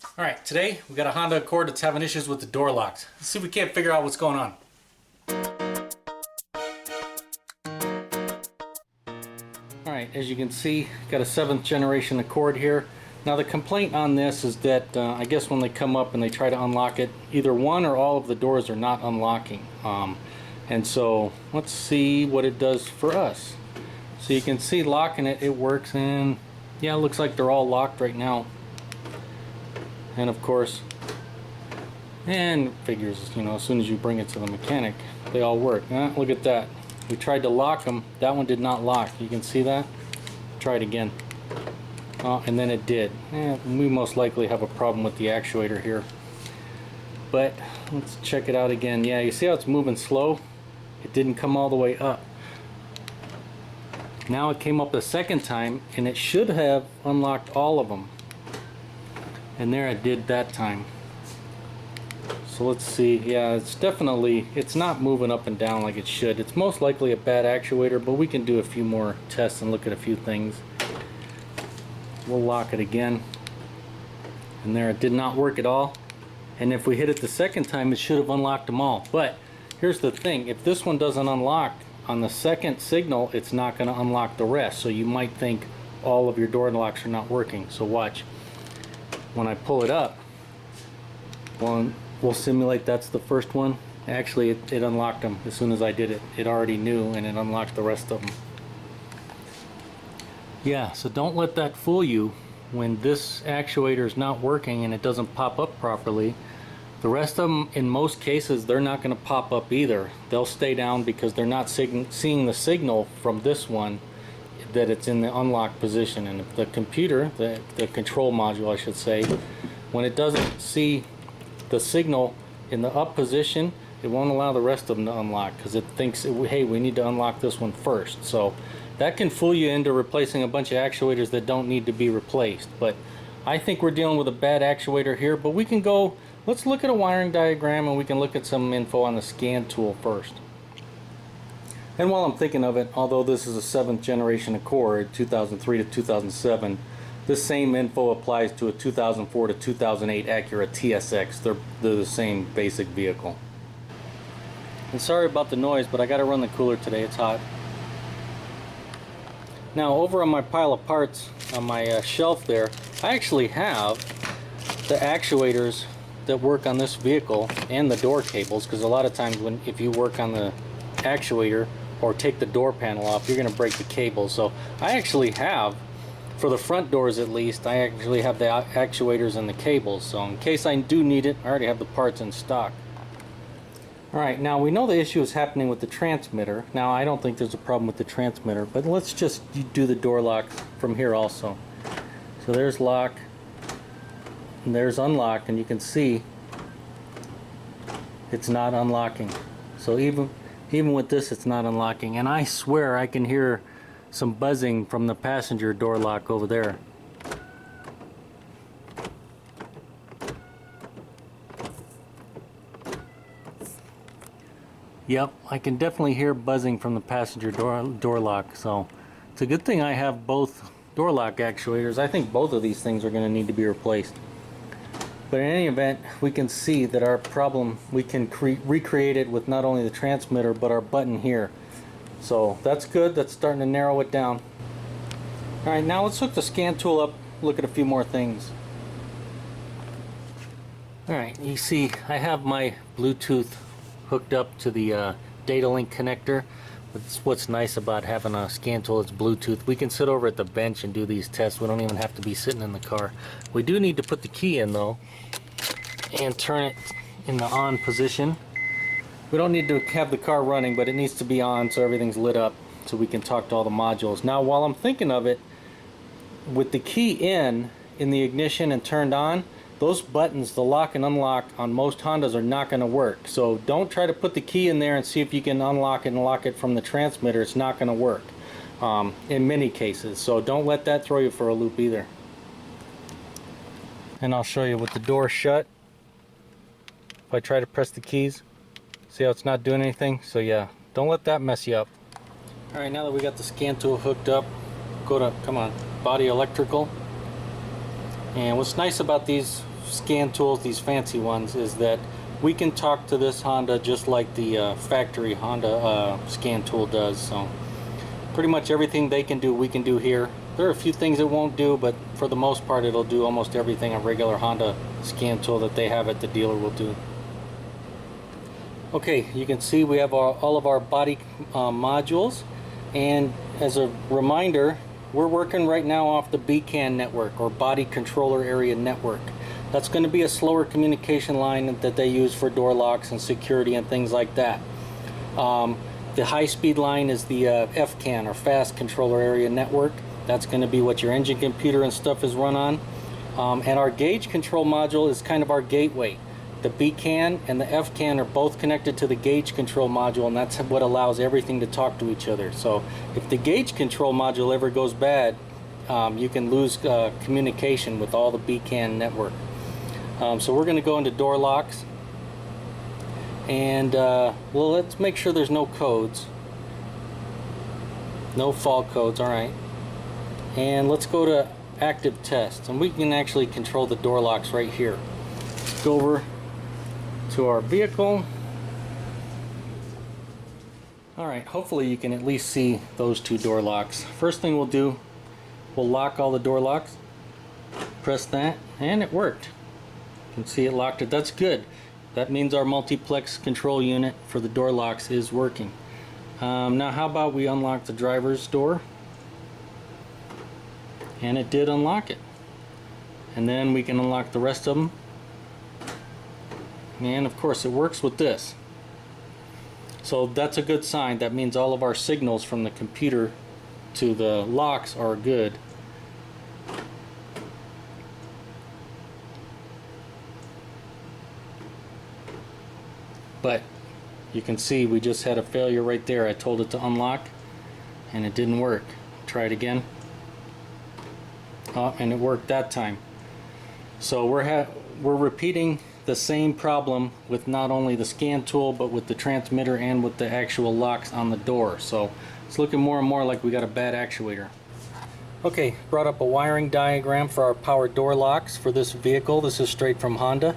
Alright, today we got a Honda Accord that's having issues with the door locks. Let's see if we can't figure out what's going on. Alright, as you can see, got a 7th generation Accord here. Now the complaint on this is that I guess when they come up and they try to unlock it, either one or all of the doors are not unlocking. And so let's see what it does for us. So you can see locking it, it works, and yeah, it looks like they're all locked right now. And of course, and figures, you know, as soon as you bring it to the mechanic, they all work. Look at that. We tried to lock them. That one did not lock. You can see that? Try it again. And then it did. We most likely have a problem with the actuator here. But let's check it out again. Yeah, you see how it's moving slow? It didn't come all the way up. Now it came up a second time, and it should have unlocked all of them. And there it did that time. So let's see. Yeah, it's not moving up and down like it should. It's most likely a bad actuator, but we can do a few more tests and look at a few things. We'll lock it again. And there it did not work at all. And if we hit it the second time, it should have unlocked them all. But here's the thing. If this one doesn't unlock on the second signal, it's not going to unlock the rest. So you might think all of your door locks are not working. So watch. When I pull it up, we'll simulate that's the first one. Actually, it unlocked them as soon as I did it. It already knew, and it unlocked the rest of them. Yeah, so don't let that fool you. When this actuator is not working and it doesn't pop up properly, the rest of them, in most cases, they're not going to pop up either. They'll stay down because they're not seeing the signal from this one that it's in the unlock position. And the computer, the control module I should say, when it doesn't see the signal in the up position, it won't allow the rest of them to unlock because it thinks, hey, we need to unlock this one first. So that can fool you into replacing a bunch of actuators that don't need to be replaced. But I think we're dealing with a bad actuator here, but we can go, let's look at a wiring diagram, and we can look at some info on the scan tool first. And while I'm thinking of it, although this is a 7th generation Accord, 2003 to 2007, this same info applies to a 2004 to 2008 Acura TSX. They're the same basic vehicle. And sorry about the noise, but I got to run the cooler today. It's hot. Now over on my pile of parts on my shelf there, I actually have the actuators that work on this vehicle and the door cables, because a lot of times if you work on the actuator or take the door panel off, you're going to break the cable. So I actually have, for the front doors at least, I actually have the actuators and the cables. So in case I do need it, I already have the parts in stock. Alright, now we know the issue is happening with the transmitter. Now I don't think there's a problem with the transmitter, but let's just do the door lock from here also. So there's lock, and there's unlock, and you can see it's not unlocking. So even with this, it's not unlocking. And I swear I can hear some buzzing from the passenger door lock over there. Yep, I can definitely hear buzzing from the passenger door lock. So it's a good thing I have both door lock actuators. I think both of these things are going to need to be replaced. But in any event, we can see that our problem, we can recreate it with not only the transmitter but our button here. So that's good. That's starting to narrow it down. Alright, now let's hook the scan tool up, look at a few more things. Alright, you see I have my Bluetooth hooked up to the data link connector. That's what's nice about having a scan tool that's Bluetooth. We can sit over at the bench and do these tests. We don't even have to be sitting in the car. We do need to put the key in though and turn it in the on position. We don't need to have the car running, but it needs to be on so everything's lit up so we can talk to all the modules. Now while I'm thinking of it, with the key in the ignition and turned on, those buttons, the lock and unlock on most Hondas are not going to work. So don't try to put the key in there and see if you can unlock it and lock it from the transmitter. It's not going to work in many cases. So don't let that throw you for a loop either. And I'll show you with the door shut. If I try to press the keys, see how it's not doing anything? So yeah, don't let that mess you up. Alright, now that we got the scan tool hooked up, go to, come on, body electrical. And what's nice about these scan tools, these fancy ones, is that we can talk to this Honda just like the factory Honda scan tool does. So pretty much everything they can do, we can do here. There are a few things it won't do, but for the most part it'll do almost everything a regular Honda scan tool that they have at the dealer will do. Okay, you can see we have all of our body modules, and as a reminder, we're working right now off the BCAN network, or Body Controller Area Network. That's going to be a slower communication line that they use for door locks and security and things like that. The high-speed line is the FCAN, or Fast Controller Area Network. That's going to be what your engine computer and stuff is run on. And our gauge control module is kind of our gateway. The BCAN and the FCAN are both connected to the gauge control module, and that's what allows everything to talk to each other. So if the gauge control module ever goes bad, you can lose communication with all the BCAN network. So we're going to go into door locks, and well, let's make sure there's no codes, no fault codes. All right, and let's go to active test, and we can actually control the door locks right here. Let's go over to our vehicle. Alright, hopefully you can at least see those two door locks. First thing we'll do, we'll lock all the door locks. Press that, and it worked. You can see it locked it. That's good. That means our multiplex control unit for the door locks is working. Now how about we unlock the driver's door? And it did unlock it. And then we can unlock the rest of them. And of course it works with this. So that's a good sign. That means all of our signals from the computer to the locks are good. But you can see we just had a failure right there. I told it to unlock and it didn't work. Try it again. Oh, and it worked that time. So we're repeating the same problem with not only the scan tool, but with the transmitter and with the actual locks on the door. So it's looking more and more like we got a bad actuator. Okay, brought up a wiring diagram for our power door locks for this vehicle. This is straight from Honda.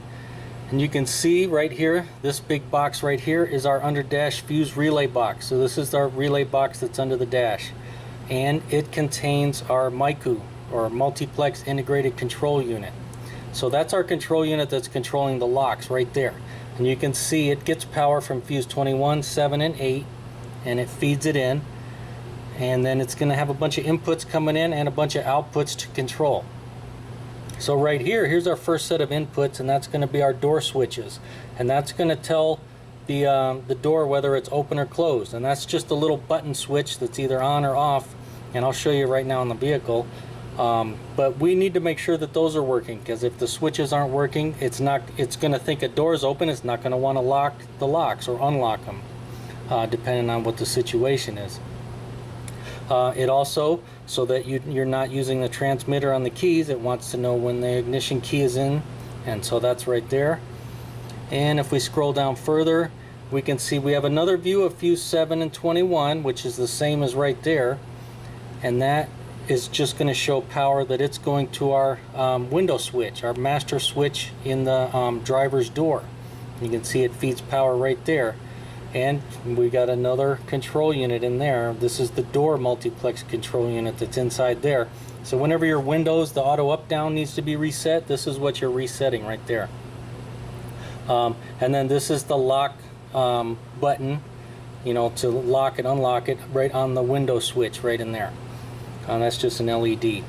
And you can see right here, this big box right here is our under dash fuse relay box. So this is our relay box that's under the dash. And it contains our MICU, or Multiplex Integrated Control Unit. So that's our control unit that's controlling the locks right there. And you can see it gets power from fuse 21, 7, and 8, and it feeds it in. And then it's going to have a bunch of inputs coming in and a bunch of outputs to control. So right here, here's our first set of inputs, and that's going to be our door switches. And that's going to tell the door whether it's open or closed. And that's just a little button switch that's either on or off. And I'll show you right now in the vehicle. But we need to make sure that those are working, because if the switches aren't working, it's going to think a door is open. It's not going to want to lock the locks or unlock them, depending on what the situation is. It also, so that you're not using the transmitter on the keys, it wants to know when the ignition key is in, and so that's right there. And if we scroll down further, we can see we have another view of fuse 7 and 21, which is the same as right there, and that is just going to show power that it's going to our window switch, our master switch in the driver's door. You can see it feeds power right there. And we got another control unit in there. This is the door multiplex control unit that's inside there. So whenever your windows, the auto up down needs to be reset, this is what you're resetting right there. And then this is the lock button, you know, to lock and unlock it right on the window switch right in there. That's just an LED.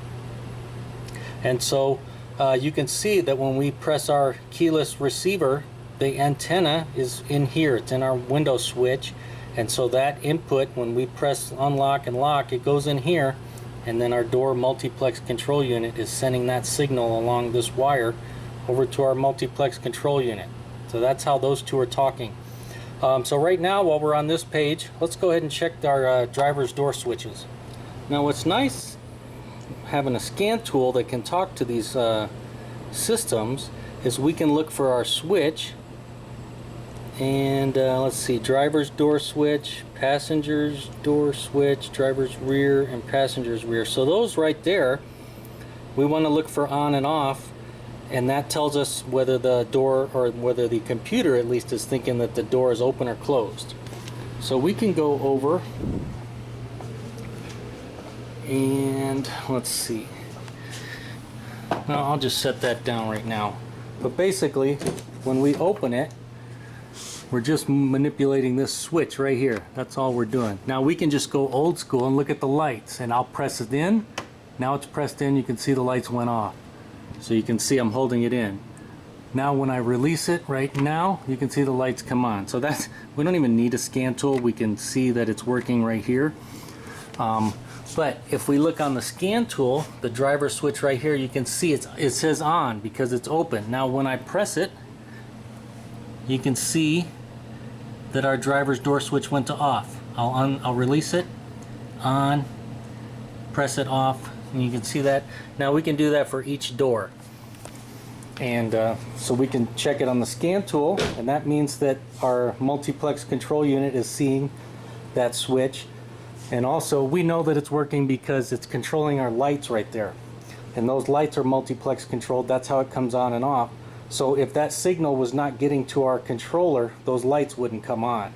And so you can see that when we press our keyless receiver, the antenna is in here. It's in our window switch. And so that input, when we press unlock and lock, it goes in here. And then our door multiplex control unit is sending that signal along this wire over to our multiplex control unit. So that's how those two are talking. So right now, while we're on this page, let's go ahead and check our driver's door switches. Now what's nice having a scan tool that can talk to these systems is we can look for our switch, and let's see, driver's door switch, passenger's door switch, driver's rear, and passenger's rear. So those right there, we want to look for on and off, and that tells us whether the door, or whether the computer at least, is thinking that the door is open or closed. So we can go over and let's see. No, I'll just set that down right now. But basically, when we open it, we're just manipulating this switch right here. That's all we're doing. Now we can just go old school and look at the lights, and I'll press it in. Now it's pressed in, you can see the lights went off. So you can see I'm holding it in. Now when I release it right now, you can see the lights come on. So that's, we don't even need a scan tool. We can see that it's working right here. But if we look on the scan tool, the driver switch right here, you can see it says on because it's open. Now when I press it, you can see that our driver's door switch went to off. I'll release it, on, press it off, and you can see that. Now we can do that for each door. And so we can check it on the scan tool, and that means that our multiplex control unit is seeing that switch. And also we know that it's working because it's controlling our lights right there. And those lights are multiplex controlled. That's how it comes on and off. So if that signal was not getting to our controller, those lights wouldn't come on.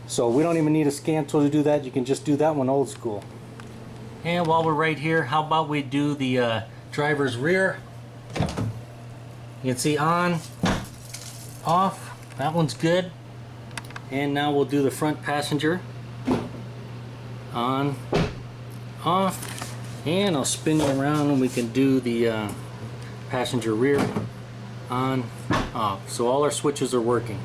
So we don't even need a scan tool to do that. You can just do that one old school. And while we're right here, how about we do the driver's rear? You can see on, off, that one's good. And now we'll do the front passenger. On, off, and I'll spin you around and we can do the passenger rear. On, off. So all our switches are working.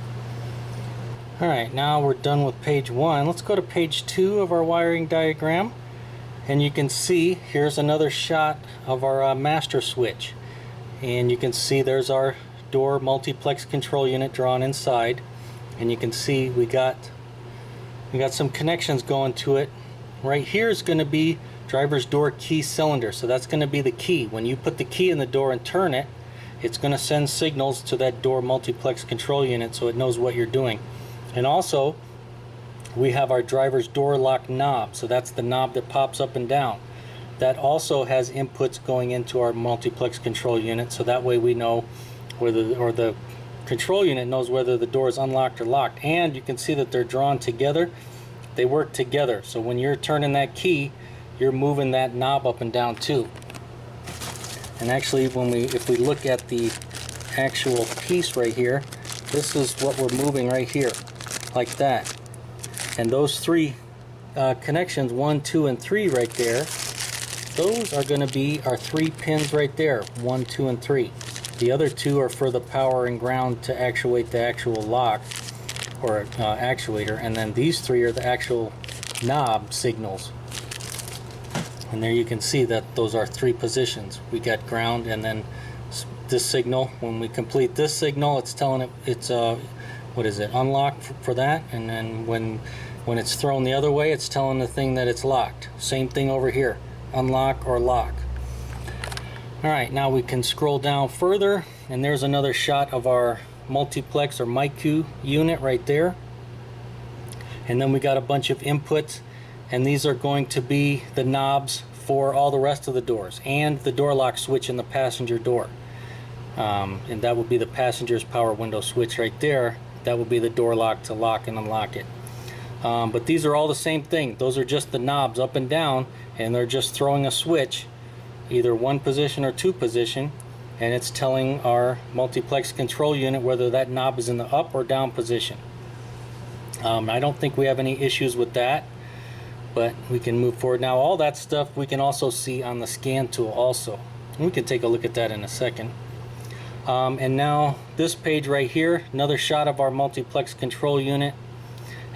Alright, now we're done with page 1. Let's go to page 2 of our wiring diagram. And you can see, here's another shot of our master switch. And you can see there's our door multiplex control unit drawn inside. And you can see we got some connections going to it. Right here is going to be driver's door key cylinder. So that's going to be the key. When you put the key in the door and turn it, it's going to send signals to that door multiplex control unit so it knows what you're doing. And also, we have our driver's door lock knob. So that's the knob that pops up and down. That also has inputs going into our multiplex control unit, so that way we know whether, or the control unit knows whether the door is unlocked or locked. And you can see that they're drawn together. They work together. So when you're turning that key, you're moving that knob up and down too. And actually, if we look at the actual piece right here, this is what we're moving right here, like that. And those three connections, 1, 2, and 3 right there, those are going to be our 3 pins right there, 1, 2, and 3. The other 2 are for the power and ground to actuate the actual lock or actuator, and then these 3 are the actual knob signals. And there you can see that those are 3 positions. We got ground, and then this signal. When we complete this signal, it's telling it it's what is it, unlocked for that, and then when it's thrown the other way, it's telling the thing that it's locked. Same thing over here, unlock or lock. Alright, now we can scroll down further, and there's another shot of our multiplex or MyQ unit right there. And then we got a bunch of inputs, and these are going to be the knobs for all the rest of the doors and the door lock switch in the passenger door. And that will be the passenger's power window switch right there. That will be the door lock to lock and unlock it. But these are all the same thing. Those are just the knobs up and down, and they're just throwing a switch, either 1 position or 2 position, and it's telling our multiplex control unit whether that knob is in the up or down position. I don't think we have any issues with that, but we can move forward. Now all that stuff we can also see on the scan tool also. We can take a look at that in a second. And now this page right here, another shot of our multiplex control unit.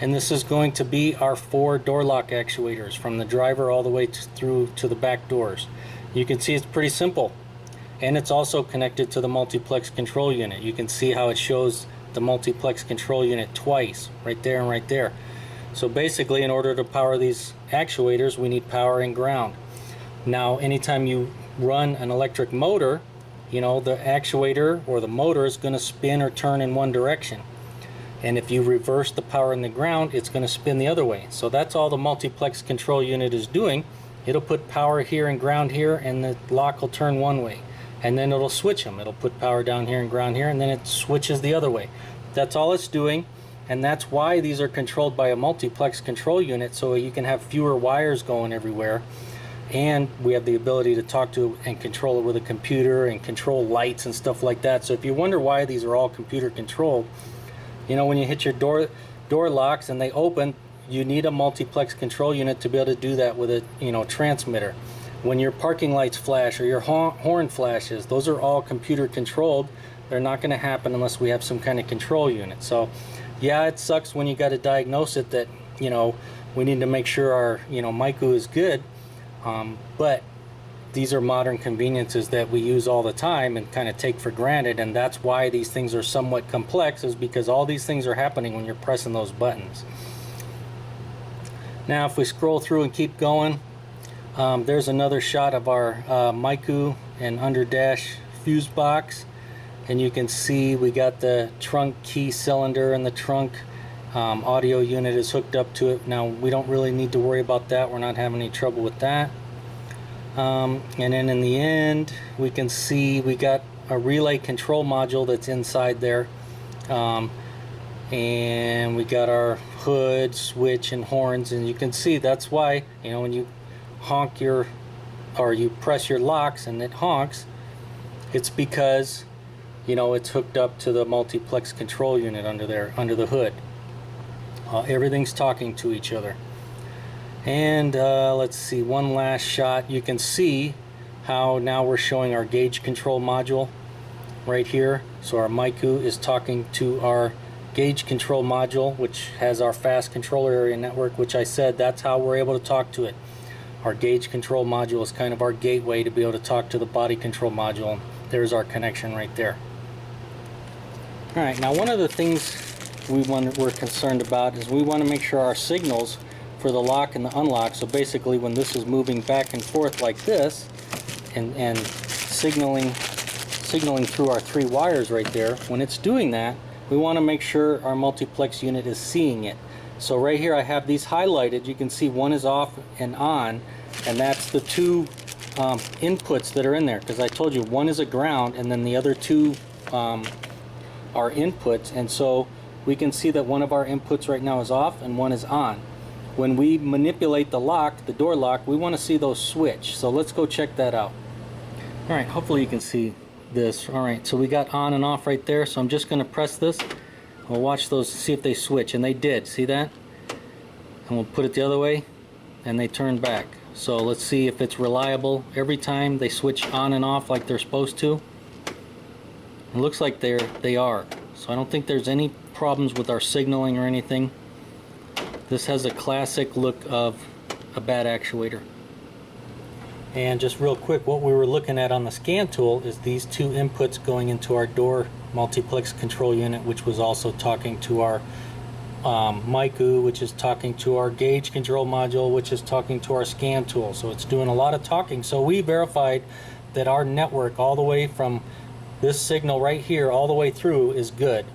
And this is going to be our 4 door lock actuators from the driver all the way through to the back doors. You can see it's pretty simple. And it's also connected to the multiplex control unit. You can see how it shows the multiplex control unit twice, right there and right there. So basically, in order to power these actuators, we need power and ground. Now, anytime you run an electric motor, you know, the actuator or the motor is going to spin or turn in one direction. And if you reverse the power and the ground, it's going to spin the other way. So that's all the multiplex control unit is doing. It'll put power here and ground here, and the lock will turn one way, and then it'll switch them. It'll put power down here and ground here, and then it switches the other way. That's all it's doing, and that's why these are controlled by a multiplex control unit, so you can have fewer wires going everywhere. And we have the ability to talk to and control it with a computer and control lights and stuff like that. So if you wonder why these are all computer controlled, you know, when you hit your door locks and they open, you need a multiplex control unit to be able to do that with a, you know, transmitter. When your parking lights flash or your horn flashes, those are all computer controlled. They're not going to happen unless we have some kind of control unit. So yeah, it sucks when you got to diagnose it that, you know, we need to make sure our, you know, MICU is good. But these are modern conveniences that we use all the time and kind of take for granted, and that's why these things are somewhat complex, is because all these things are happening when you're pressing those buttons. Now if we scroll through and keep going, there's another shot of our MICU and under dash fuse box, and you can see we got the trunk key cylinder in the trunk. Audio unit is hooked up to it. Now we don't really need to worry about that. We're not having any trouble with that. And then in the end we can see we got a relay control module that's inside there, and we got our hood, switch, and horns, and you can see that's why, you know, when you honk your, or you press your locks and it honks, it's because, you know, it's hooked up to the multiplex control unit under there, under the hood. Everything's talking to each other. And let's see, one last shot. You can see how now we're showing our gauge control module right here. So our MICU is talking to our gauge control module, which has our fast controller area network, which I said that's how we're able to talk to it. Our gauge control module is kind of our gateway to be able to talk to the body control module. There's our connection right there. Alright, now one of the things we're concerned about is we want to make sure our signals for the lock and the unlock, so basically when this is moving back and forth like this and signaling through our 3 wires right there, when it's doing that, we want to make sure our multiplex unit is seeing it. So right here I have these highlighted. You can see one is off and on, and that's the 2 inputs that are in there, because I told you one is a ground and then the other 2 are inputs, and so we can see that one of our inputs right now is off and one is on. When we manipulate the lock, the door lock, we want to see those switch. So let's go check that out. Alright, hopefully you can see this. Alright, so we got on and off right there, so I'm just going to press this. We'll watch those, see if they switch, and they did. See that? And we'll put it the other way, and they turn back. So let's see if it's reliable. Every time they switch on and off like they're supposed to. It looks like they are. So I don't think there's any problems with our signaling or anything. This has a classic look of a bad actuator. And just real quick, what we were looking at on the scan tool is these 2 inputs going into our door multiplex control unit, which was also talking to our MICU, which is talking to our gauge control module, which is talking to our scan tool. So it's doing a lot of talking. So we verified that our network all the way from this signal right here all the way through is good.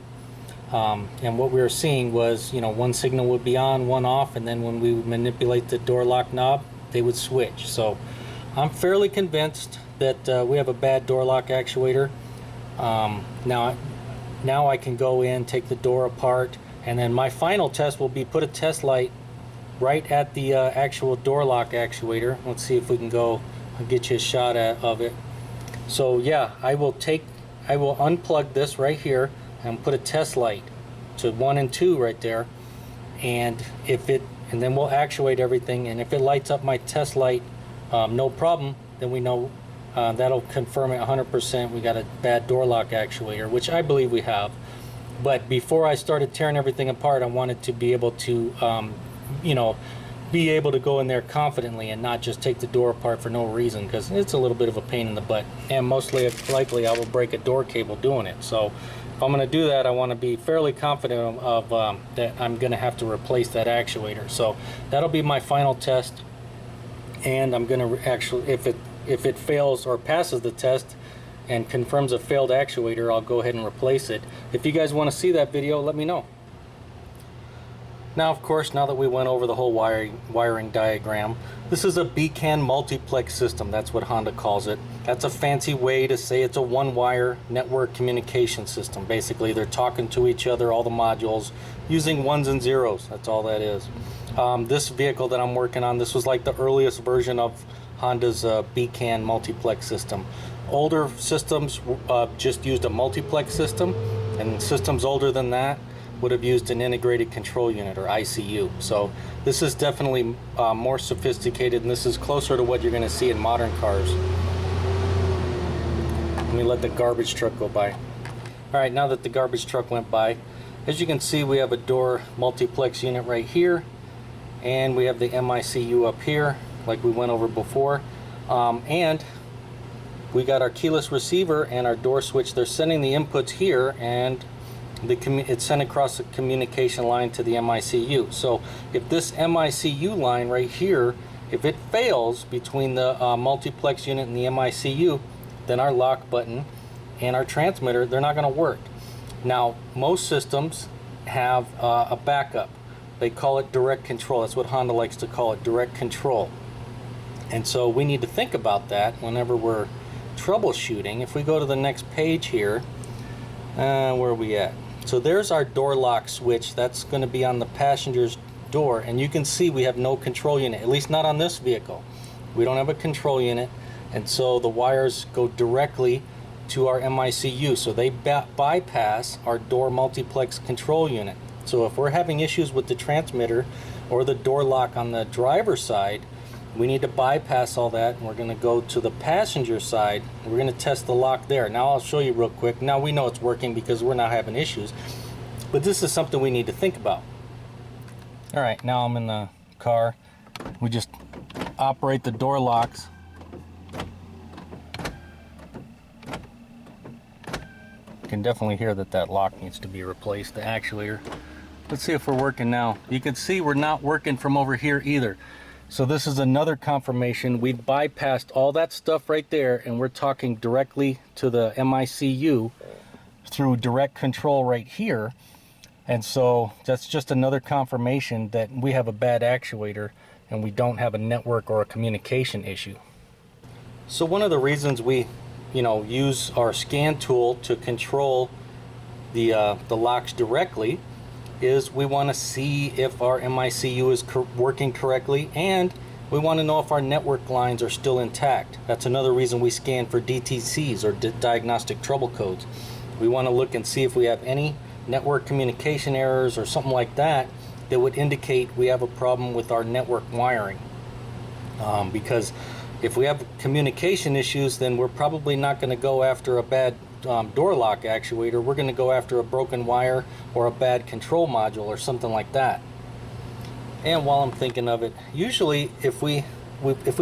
And what we were seeing was, you know, one signal would be on, one off, and then when we would manipulate the door lock knob, they would switch. So I'm fairly convinced that we have a bad door lock actuator. Now I can go in, take the door apart, and then my final test will be put a test light right at the actual door lock actuator. Let's see if we can go. I'll get you a shot of it. So yeah, I will unplug this right here and put a test light to 1 and 2 right there, and then we'll actuate everything, and if it lights up my test light no problem, then we know that'll confirm it 100% we got a bad door lock actuator, which I believe we have. But before I started tearing everything apart, I wanted to be able to you know, be able to go in there confidently and not just take the door apart for no reason, because it's a little bit of a pain in the butt, and mostly likely I will break a door cable doing it. So if I'm going to do that, I want to be fairly confident of that I'm going to have to replace that actuator. So that'll be my final test, and I'm going to actually, if it fails or passes the test and confirms a failed actuator, I'll go ahead and replace it. If you guys want to see that video, let me know. Now, of course, now that we went over the whole wiring diagram, this is a beacon multiplex system. That's what Honda calls it. That's a fancy way to say it's a one-wire network communication system. Basically, they're talking to each other, all the modules, using ones and zeros. That's all that is. This vehicle that I'm working on, this was like the earliest version of Honda's beacon multiplex system. Older systems just used a multiplex system, and systems older than that would have used an integrated control unit, or ICU. So this is definitely more sophisticated, and this is closer to what you're going to see in modern cars. Let me let the garbage truck go by. Alright, now that the garbage truck went by, as you can see, we have a door multiplex unit right here, and we have the MICU up here like we went over before, and we got our keyless receiver and our door switch. They're sending the inputs here, and it's sent across the communication line to the MICU. So if this MICU line right here, if it fails between the multiplex unit and the MICU, then our lock button and our transmitter, they're not going to work. Now, most systems have a backup. They call it direct control. That's what Honda likes to call it, direct control. And so we need to think about that whenever we're troubleshooting. If we go to the next page here, where are we at? So there's our door lock switch. That's going to be on the passenger's door, and you can see we have no control unit, at least not on this vehicle. We don't have a control unit, and so the wires go directly to our MICU, so they bypass our door multiplex control unit. So if we're having issues with the transmitter or the door lock on the driver's side, we need to bypass all that, and we're going to go to the passenger side. We're going to test the lock there. Now I'll show you real quick. Now we know it's working because we're not having issues, but this is something we need to think about. Alright, now I'm in the car. We just operate the door locks. You can definitely hear that that lock needs to be replaced, the actuator. Let's see if we're working now. You can see we're not working from over here either. So this is another confirmation. We've bypassed all that stuff right there, and we're talking directly to the MICU through direct control right here. And so that's just another confirmation that we have a bad actuator and we don't have a network or a communication issue. So one of the reasons we use our scan tool to control the locks directly is we want to see if our MICU is working correctly, and we want to know if our network lines are still intact. That's another reason we scan for DTCs, or diagnostic trouble codes. We want to look and see if we have any network communication errors or something like that that would indicate we have a problem with our network wiring. Because if we have communication issues, then we're probably not going to go after a bad door lock actuator. We're going to go after a broken wire or a bad control module or something like that. And while I'm thinking of it, usually if we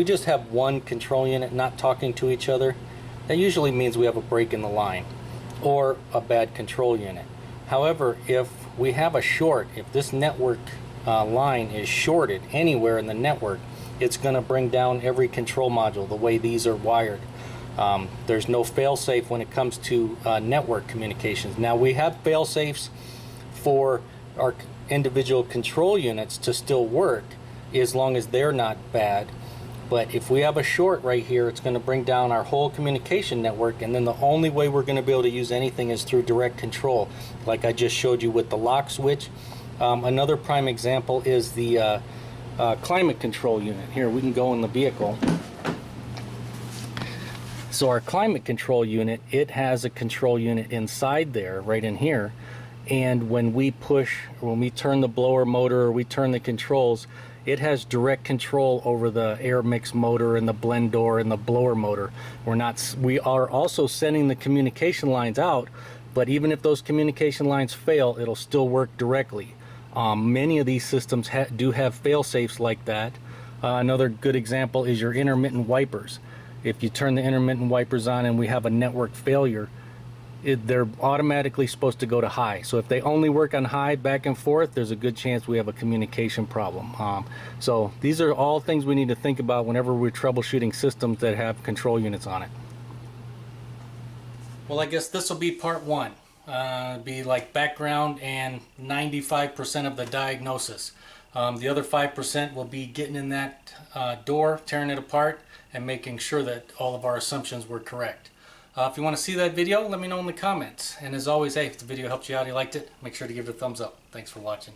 just have one control unit not talking to each other, that usually means we have a break in the line or a bad control unit. However, if we have a short, if this network line is shorted anywhere in the network, it's going to bring down every control module the way these are wired. There's no fail-safe when it comes to network communications. Now, we have fail-safes for our individual control units to still work as long as they're not bad. But if we have a short right here, it's going to bring down our whole communication network, and then the only way we're going to be able to use anything is through direct control, like I just showed you with the lock switch. Another prime example is the climate control unit. Here, we can go in the vehicle. So our climate control unit, it has a control unit inside there, right in here, and when we turn the blower motor or we turn the controls, it has direct control over the air mix motor and the blend door and the blower motor. We are also sending the communication lines out, but even if those communication lines fail, it'll still work directly. Many of these systems do have fail-safes like that. Another good example is your intermittent wipers. If you turn the intermittent wipers on and we have a network failure, they're automatically supposed to go to high. So if they only work on high back and forth, there's a good chance we have a communication problem. So these are all things we need to think about whenever we're troubleshooting systems that have control units on it. Well, I guess this will be part one. Be like background and 95% of the diagnosis. The other 5% will be getting in that door, tearing it apart, and making sure that all of our assumptions were correct. If you want to see that video, let me know in the comments. And as always, hey, if the video helped you out, you liked it, make sure to give it a thumbs up. Thanks for watching.